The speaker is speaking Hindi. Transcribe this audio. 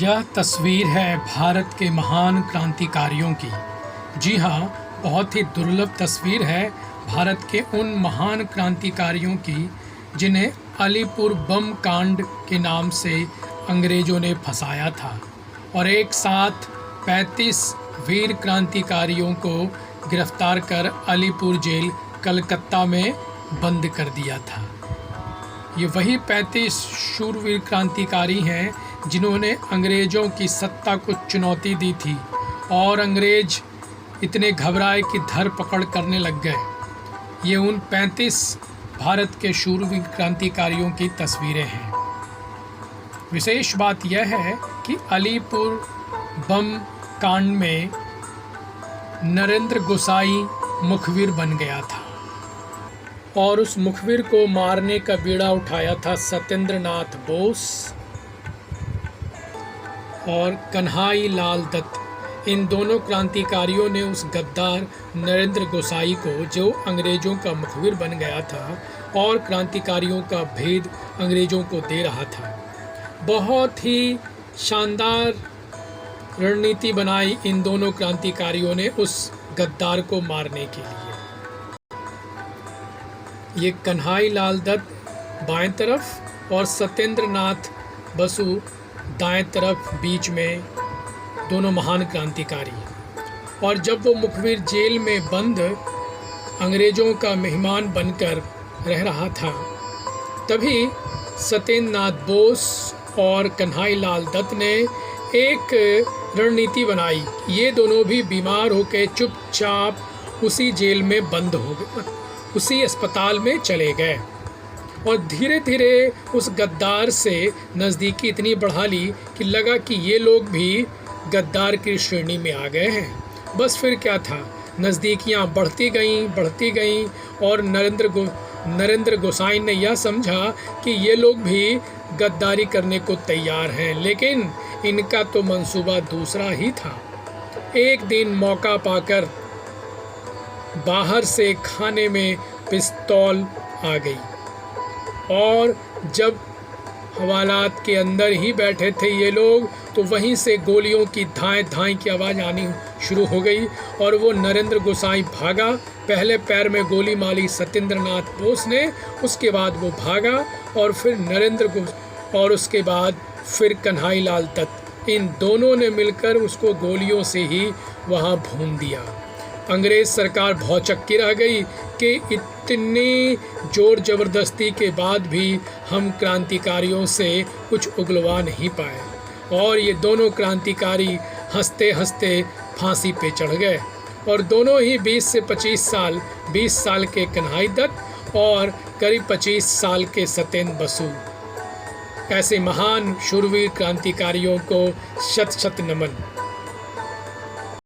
यह तस्वीर है भारत के महान क्रांतिकारियों की। जी हाँ, बहुत ही दुर्लभ तस्वीर है भारत के उन महान क्रांतिकारियों की जिन्हें अलीपुर बम कांड के नाम से अंग्रेज़ों ने फंसाया था और एक साथ 35 वीर क्रांतिकारियों को गिरफ्तार कर अलीपुर जेल कलकत्ता में बंद कर दिया था। ये वही 35 शूरवीर क्रांतिकारी हैं जिन्होंने अंग्रेज़ों की सत्ता को चुनौती दी थी और अंग्रेज़ इतने घबराए कि धरपकड़ करने लग गए। ये उन 35 भारत के शूरवीर क्रांतिकारियों की तस्वीरें हैं। विशेष बात यह है कि अलीपुर बम कांड में नरेंद्र गोसाई मुखबिर बन गया था और उस मुखबिर को मारने का बीड़ा उठाया था सत्येंद्र नाथ बोस और कन्हई लाल दत्त। इन दोनों क्रांतिकारियों ने उस गद्दार नरेंद्र गोसाई को, जो अंग्रेज़ों का मुखबिर बन गया था और क्रांतिकारियों का भेद अंग्रेज़ों को दे रहा था, बहुत ही शानदार रणनीति बनाई इन दोनों क्रांतिकारियों ने उस गद्दार को मारने के लिए। ये कन्हई लाल दत्त बाएं तरफ और सत्येंद्र नाथ बसु दाएं तरफ, बीच में दोनों महान क्रांतिकारी। और जब वो मुखबिर जेल में बंद अंग्रेज़ों का मेहमान बनकर रह रहा था, तभी सत्येंद्र नाथ बोस और कन्हई लाल दत्त ने एक रणनीति बनाई। ये दोनों भी बीमार होकर चुपचाप उसी जेल में बंद हो गए, उसी अस्पताल में चले गए और धीरे धीरे उस गद्दार से नज़दीकी इतनी बढ़ा ली कि लगा कि ये लोग भी गद्दार की श्रेणी में आ गए हैं। बस फिर क्या था, नज़दीकियाँ बढ़ती गईं और नरेंद्र गोसाई ने यह समझा कि ये लोग भी गद्दारी करने को तैयार हैं, लेकिन इनका तो मंसूबा दूसरा ही था। एक दिन मौका पाकर बाहर से खाने में पिस्तौल आ गई और जब हवालात के अंदर ही बैठे थे ये लोग, तो वहीं से गोलियों की धाएं धाएं की आवाज़ आनी शुरू हो गई और वो नरेंद्र गोसाई भागा। पहले पैर में गोली मारी सत्येंद्र नाथ बोस ने, उसके बाद वो भागा और फिर और उसके बाद फिर कन्हई लाल दत्त, इन दोनों ने मिलकर उसको गोलियों से ही वहाँ भून दिया। अंग्रेज़ सरकार भौचक्की रह गई कि इतनी ज़ोर ज़बरदस्ती के बाद भी हम क्रांतिकारियों से कुछ उगलवा नहीं पाए और ये दोनों क्रांतिकारी हंसते हंसते फांसी पे चढ़ गए। और दोनों ही 20 से 20 साल के कन्हई दत्त और करीब 25 साल के सत्येंद्र बसु। ऐसे महान शूरवीर क्रांतिकारियों को शत शत नमन।